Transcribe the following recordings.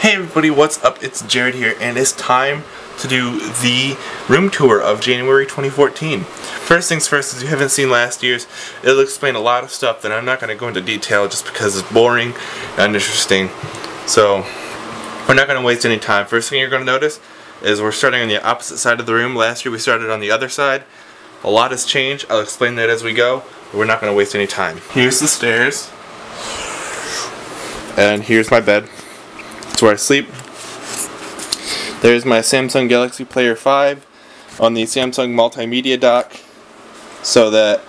Hey everybody, what's up? It's Jared here, and it's time to do the room tour of January 2014. First things first, as you haven't seen last year's, it'll explain a lot of stuff that I'm not going to go into detail just because it's boring and uninteresting. So, we're not going to waste any time. First thing you're going to notice is we're starting on the opposite side of the room. Last year we started on the other side. A lot has changed. I'll explain that as we go, but we're not going to waste any time. Here's the stairs, and here's my bed. That's where I sleep. There's my Samsung Galaxy Player 5 on the Samsung multimedia dock so that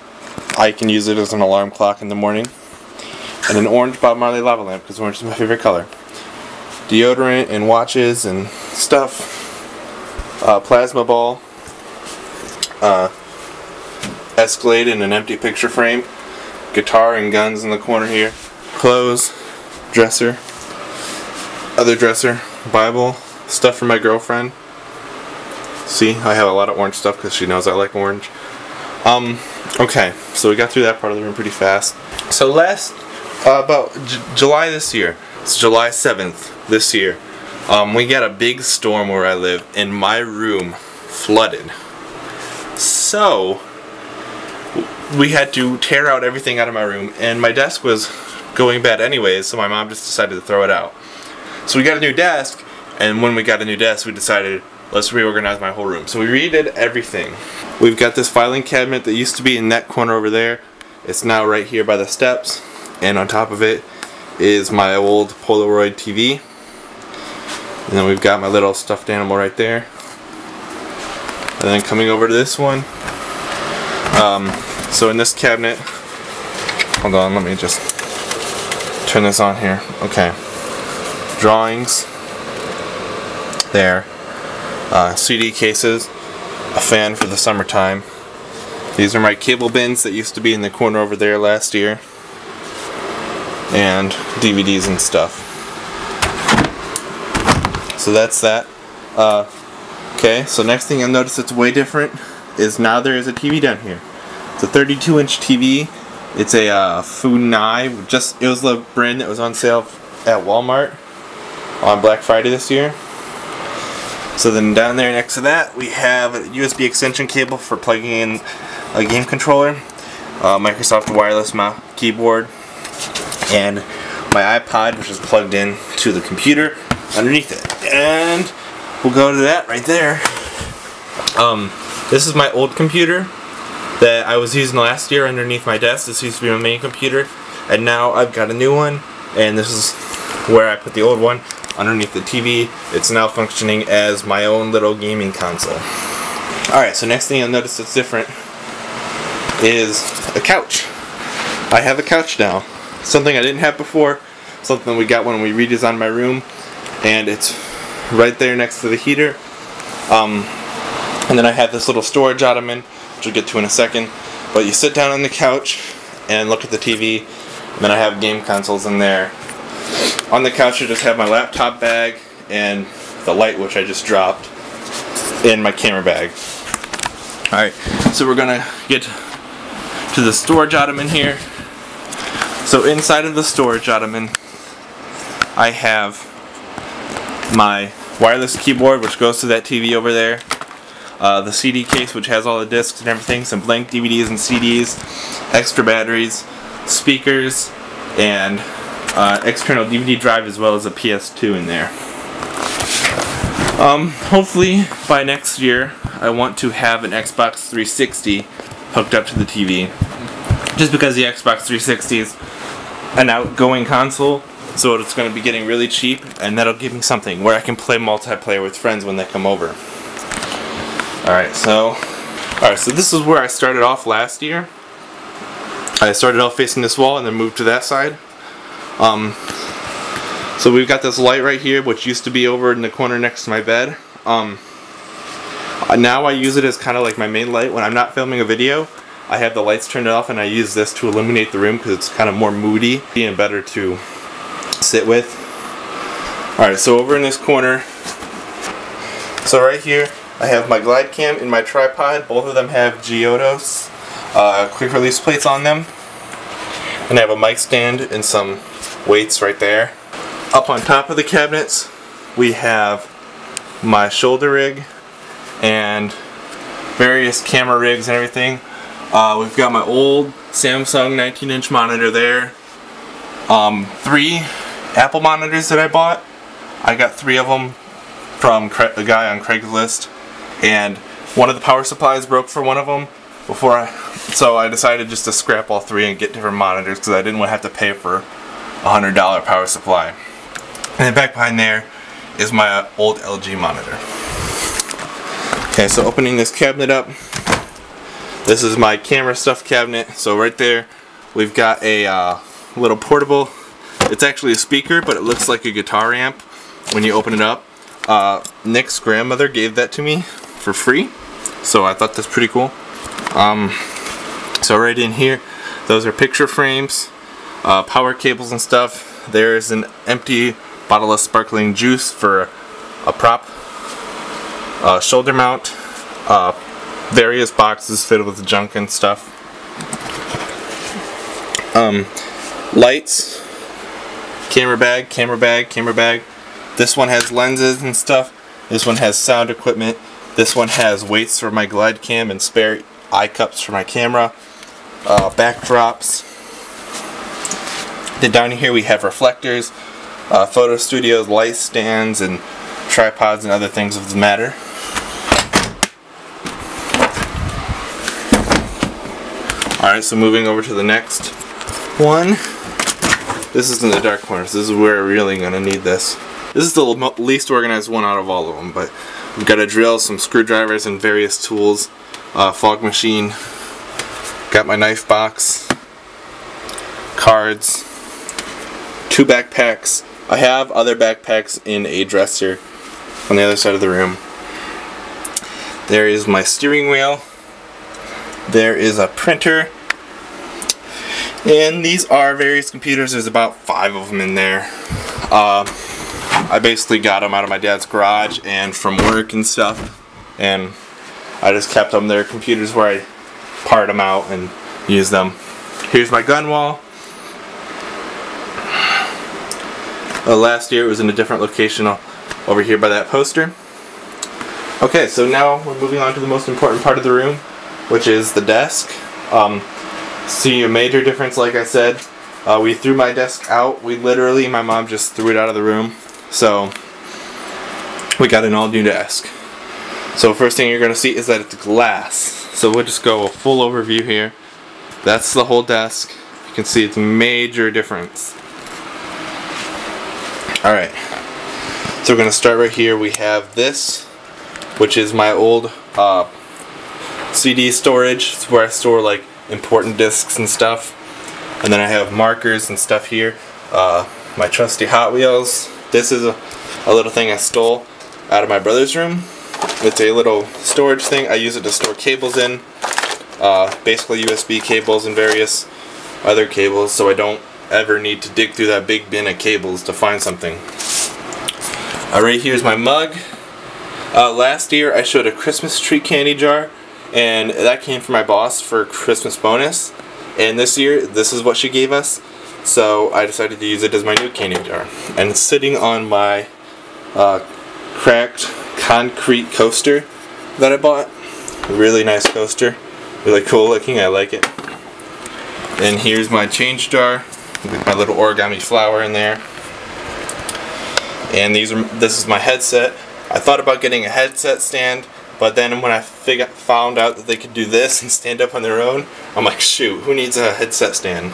I can use it as an alarm clock in the morning. And an orange Bob Marley lava lamp because orange is my favorite color. Deodorant and watches and stuff. Plasma ball. Escalade in an empty picture frame. Guitar and guns in the corner here. Clothes. Dresser. Other dresser. Bible. Stuff for my girlfriend. See, I have a lot of orange stuff because she knows I like orange. Okay, so we got through that part of the room pretty fast. So about July this year, it's July 7th this year, we got a big storm where I live and my room flooded. So, we had to tear out everything out of my room, and my desk was going bad anyways, so my mom just decided to throw it out. So we got a new desk, and when we got a new desk, we decided, let's reorganize my whole room. So we redid everything. We've got this filing cabinet that used to be in that corner over there. It's now right here by the steps, and on top of it is my old Polaroid TV. And then we've got my little stuffed animal right there. And then coming over to this one, so in this cabinet, hold on, let me just turn this on here. Okay. Drawings. There. CD cases. A fan for the summertime. These are my cable bins that used to be in the corner over there last year. And DVDs and stuff. So that's that. Okay, so next thing you'll notice that's way different is now there is a TV down here. It's a 32-inch TV. It's a Funai. It was the brand that was on sale at Walmart on Black Friday this year. So then down there next to that we have a USB extension cable for plugging in a game controller, Microsoft wireless mouse keyboard, and my iPod, which is plugged in to the computer underneath it. And we'll go to that right there. This is my old computer that I was using last year underneath my desk. This used to be my main computer, and now I've got a new one, and this is where I put the old one underneath the TV. It's now functioning as my own little gaming console. Alright, so next thing you'll notice that's different is a couch. I have a couch now. Something I didn't have before, something we got when we redesigned my room, and it's right there next to the heater. And then I have this little storage ottoman, which we'll get to in a second. But you sit down on the couch and look at the TV, and then I have game consoles in there. On the couch I just have my laptop bag and the light, which I just dropped, in my camera bag. Alright, so we're gonna get to the storage ottoman here. So inside of the storage ottoman I have my wireless keyboard, which goes to that TV over there. The CD case, which has all the discs and everything, some blank DVDs and CDs, extra batteries, speakers, and external DVD drive, as well as a PS2 in there. Hopefully by next year I want to have an Xbox 360 hooked up to the TV, just because the Xbox 360 is an outgoing console, so it's going to be getting really cheap, and that'll give me something where I can play multiplayer with friends when they come over. Alright, so this is where I started off last year. I started off facing this wall and then moved to that side. So we've got this light right here, which used to be over in the corner next to my bed. Now I use it as kind of like my main light. When I'm not filming a video, I have the lights turned off and I use this to illuminate the room because it's kind of more moody and better to sit with. Alright, so over in this corner, so right here I have my glide cam and my tripod. Both of them have Geodos quick release plates on them. And I have a mic stand and some weights right there. Up on top of the cabinets, we have my shoulder rig and various camera rigs and everything. We've got my old Samsung 19-inch monitor there. 3 Apple monitors that I bought. I got 3 of them from a guy on Craigslist, and one of the power supplies broke for one of them so I decided just to scrap all 3 and get different monitors because I didn't want to have to pay for a $100 power supply. And then back behind there is my old LG monitor. Okay, so opening this cabinet up, this is my camera stuff cabinet. So right there we've got a little portable, it's actually a speaker but it looks like a guitar amp when you open it up. Nick's grandmother gave that to me for free, so I thought that's pretty cool. So right in here, those are picture frames, power cables and stuff. There's an empty bottle of sparkling juice for a prop, shoulder mount, various boxes filled with junk and stuff, lights, camera bag. This one has lenses and stuff. This one has sound equipment. This one has weights for my glide cam and spare eye cups for my camera, backdrops. Then down here we have reflectors, photo studios, light stands, and tripods and other things of the matter. Alright, so moving over to the next one. This is in the dark corners. This is where we're really going to need this. This is the least organized one out of all of them, but we've got a drill, some screwdrivers, and various tools. Fog machine. Got my knife box. Cards. 2 backpacks. I have other backpacks in a dresser on the other side of the room. There is my steering wheel. There is a printer. And these are various computers. There's about 5 of them in there. I basically got them out of my dad's garage and from work and stuff, and I just kept them. They're computers where I part them out and use them. Here's my gun wall. Last year it was in a different location over here by that poster. Okay, so now we're moving on to the most important part of the room, which is the desk. See a major difference, like I said. We threw my desk out. My mom just threw it out of the room. So we got an all new desk. So first thing you're going to see is that it's glass. So we'll just go a full overview here. That's the whole desk. You can see it's a major difference. Alright, so we're going to start right here. We have this, which is my old CD storage. It's where I store like important discs and stuff. And then I have markers and stuff here. My trusty Hot Wheels. This is a little thing I stole out of my brother's room. It's a little storage thing. I use it to store cables in. Basically USB cables and various other cables, so I don't ever need to dig through that big bin of cables to find something. Right here's my mug. Last year I showed a Christmas tree candy jar, and that came from my boss for Christmas bonus. And this year, this is what she gave us, so I decided to use it as my new candy jar. And it's sitting on my cracked concrete coaster that I bought. A really nice coaster, really cool looking. I like it. And here's my change jar with my little origami flower in there. And this is my headset. I thought about getting a headset stand, but then when I found out that they could do this and stand up on their own, I'm like, shoot, who needs a headset stand?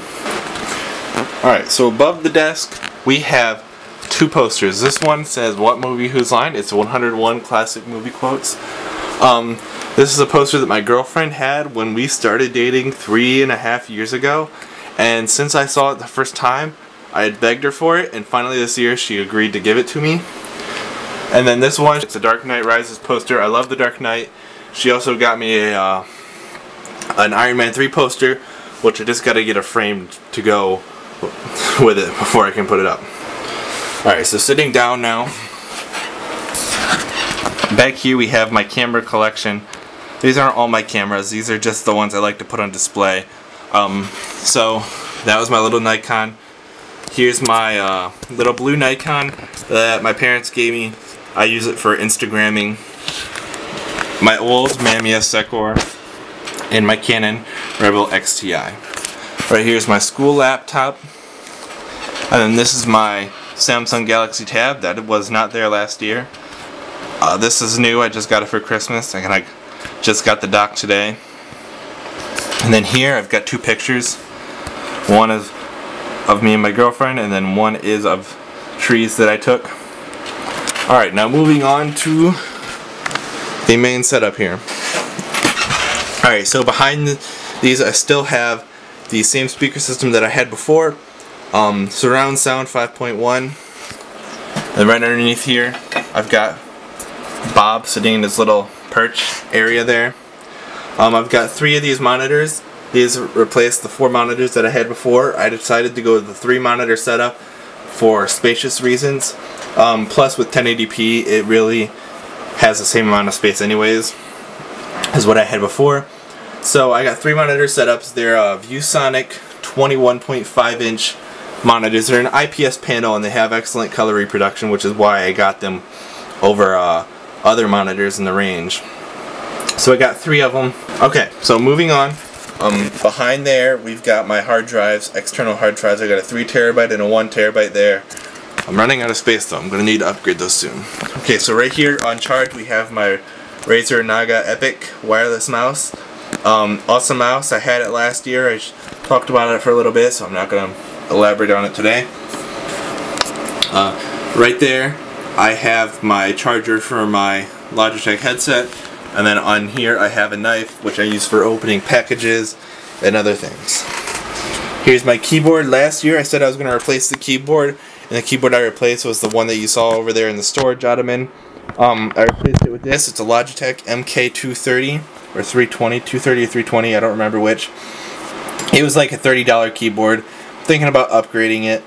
Alright, so above the desk, we have 2 posters. This one says, "What movie, whose line?" It's 101 classic movie quotes. This is a poster that my girlfriend had when we started dating 3.5 years ago. And since I saw it the first time, I had begged her for it, and finally this year she agreed to give it to me. And then this one, it's a Dark Knight Rises poster. I love the Dark Knight. She also got me an Iron Man 3 poster, which I just got to get a frame to go with it before I can put it up. Alright, so sitting down now. Back here we have my camera collection. These aren't all my cameras. These are just the ones I like to put on display. So that was my little Nikon Here's my little blue Nikon that my parents gave me. I use it for Instagramming. My old Mamiya Secor and my Canon Rebel XTI. Right here's my school laptop. And then this is my Samsung Galaxy Tab that was not there last year. This is new, I just got it for Christmas, and I just got the dock today. And then here I've got two pictures. One is of me and my girlfriend, and then one is of trees that I took. Alright, now moving on to the main setup here. Alright, so behind these I still have the same speaker system that I had before. Surround sound 5.1. And right underneath here I've got Bob sitting in his little perch area there. I've got 3 of these monitors. These replaced the 4 monitors that I had before. I decided to go with the 3 monitor setup for spacious reasons. Plus with 1080p it really has the same amount of space anyways as what I had before. So I got 3 monitor setups. They're ViewSonic 21.5 inch monitors. They're an IPS panel and they have excellent color reproduction, which is why I got them over other monitors in the range. So I got 3 of them. Okay, so moving on. Behind there we've got my hard drives, external hard drives. I got a 3 terabyte and a 1 terabyte there. I'm running out of space though. I'm going to need to upgrade those soon. Okay, so right here on charge we have my Razer Naga Epic wireless mouse. Awesome mouse. I had it last year. I talked about it for a little bit, so I'm not going to elaborate on it today. Right there I have my charger for my Logitech headset, and then on here I have a knife which I use for opening packages and other things. Here's my keyboard. Last year I said I was going to replace the keyboard, and the keyboard I replaced was the one that you saw over there in the Storage Ottoman. I replaced it with this. It's a Logitech MK230 or 320, 230 or 320, I don't remember which. It was like a $30 keyboard. I'm thinking about upgrading it,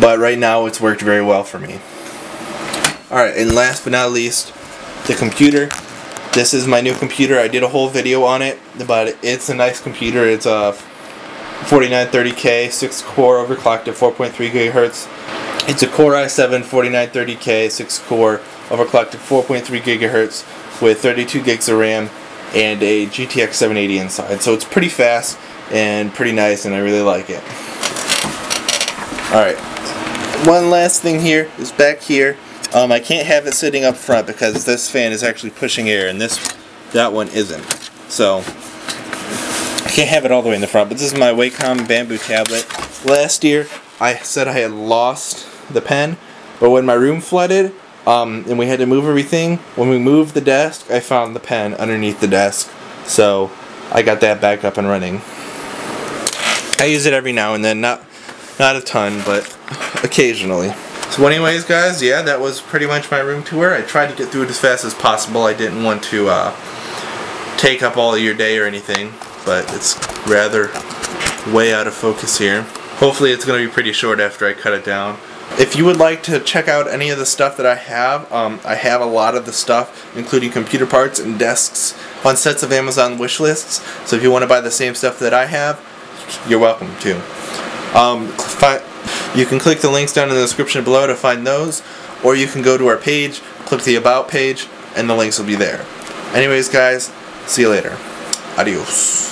but right now it's worked very well for me. Alright, and last but not least, the computer. This is my new computer. I did a whole video on it, but it's a nice computer. It's a 4930K, 6-core, overclocked at 4.3 GHz. It's a Core i7 4930K, 6-core, overclocked at 4.3 GHz with 32 gigs of RAM and a GTX 780 inside. So it's pretty fast and pretty nice, and I really like it. Alright, one last thing here is back here. I can't have it sitting up front because this fan is actually pushing air and that one isn't. So I can't have it all the way in the front, but this is my Wacom bamboo tablet. Last year I said I had lost the pen, but when my room flooded and we had to move everything, when we moved the desk I found the pen underneath the desk, so I got that back up and running. I use it every now and then, not a ton, but occasionally. So anyways guys, yeah, that was pretty much my room tour. I tried to get through it as fast as possible. I didn't want to take up all of your day or anything, but it's rather way out of focus here. Hopefully it's going to be pretty short after I cut it down. If you would like to check out any of the stuff that I have a lot of the stuff, including computer parts and desks, on sets of Amazon wish lists. So if you want to buy the same stuff that I have, you're welcome to. You can click the links down in the description below to find those, or you can go to our page, click the About page, and the links will be there. Anyways guys, see you later. Adios.